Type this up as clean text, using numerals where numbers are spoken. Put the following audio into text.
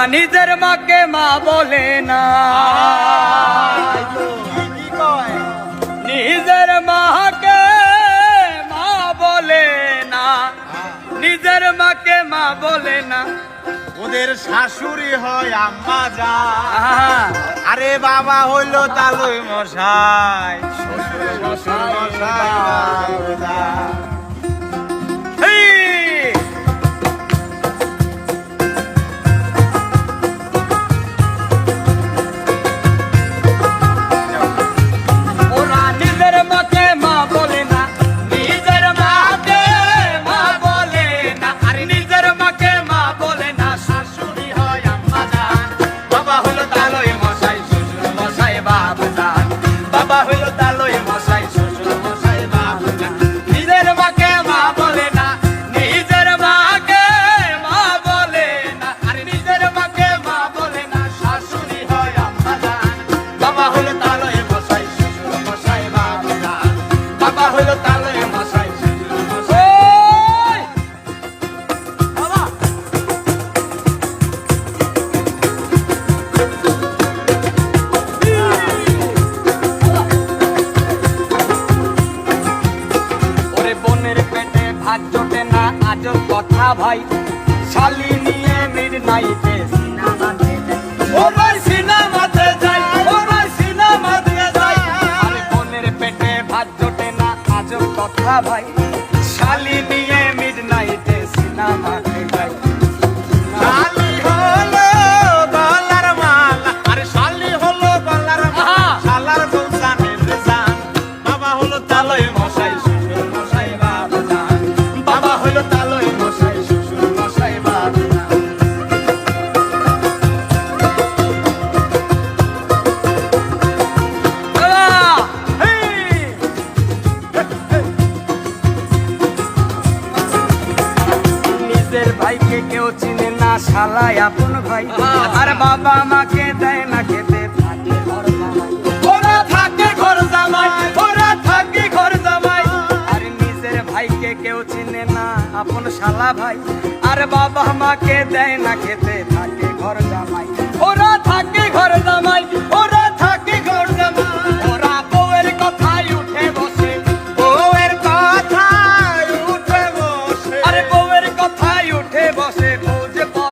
ওরা নিজের মাকে মা বলে না, নিজের মাকে মা বলে না, নিজের মাকে মা বলে না, ওদের শাশুড়ি হয় আম্মা জান। আরে বাবা হইল তালুই মশাই, শ্বশুর মশাই বাবুজান। ওরা নিজের মাকে মা বলে না, নিজের মাকে মা বলে না, আরে নিজের মাকে মা বলে না, শাশুড়ি হয় আম্মা জান। বাবা হলো তালই মশাই, শ্বশুর মশাই বাবুজান। বাবা হলো তালই মশাই, শ্বশুর মশাই বাবুজান। নিজের মাকে মা বলে না, নিজের মাকে মা বলে না, আরে নিজের মাকে মা বলে না, শাশুড়ি হয় আম্মা জান। বাবা হলো তালই মশাই, শ্বশুর মশাই বাবুজান। বাবা হলো তালই মশাই, শ্বশুর মশাই। বাবা ওরে বোনের পেটে ভাত জোটে না, আজব কথা ভাই। শালি নিয়ে মির নাইতে সিনেমাতে যাই, ও ভাই সিনেমাতে যাই, ও ভাই সিনেমাতে যাই। আরে বোনের পেটে ভাত জোটে না, আজব কথা ভাই। শালি নিয়ে মির নাইতে সিনেমাতে যাই। শালি হলো গলার মালা, আরে শালি হলো গলার মালা, শালার বউ জানের জান। বাবা হলো তালই মশাই, শ্বশুর মশাই বাবুজান। বাবা হলো তালই মশাই, শ্বশুর মশাই বাবুজান। নিজের ভাইকে কেউ চিনে না, শালাই আপন ভাই। আর বাবা মাকে দেয় না খেতে, থাকে ঘর জামাই। ওরা থাকে ঘর জামাই, ওরা থাকে ঘর জামাই। আর নিজের ভাইকে কেউ চিনে না, আপন শালা ভাই। আর বাবা মাকে দেয় না খেতে, থাকে ঘর জামাই। ওরা থাকে ঘর জামাই, ওরা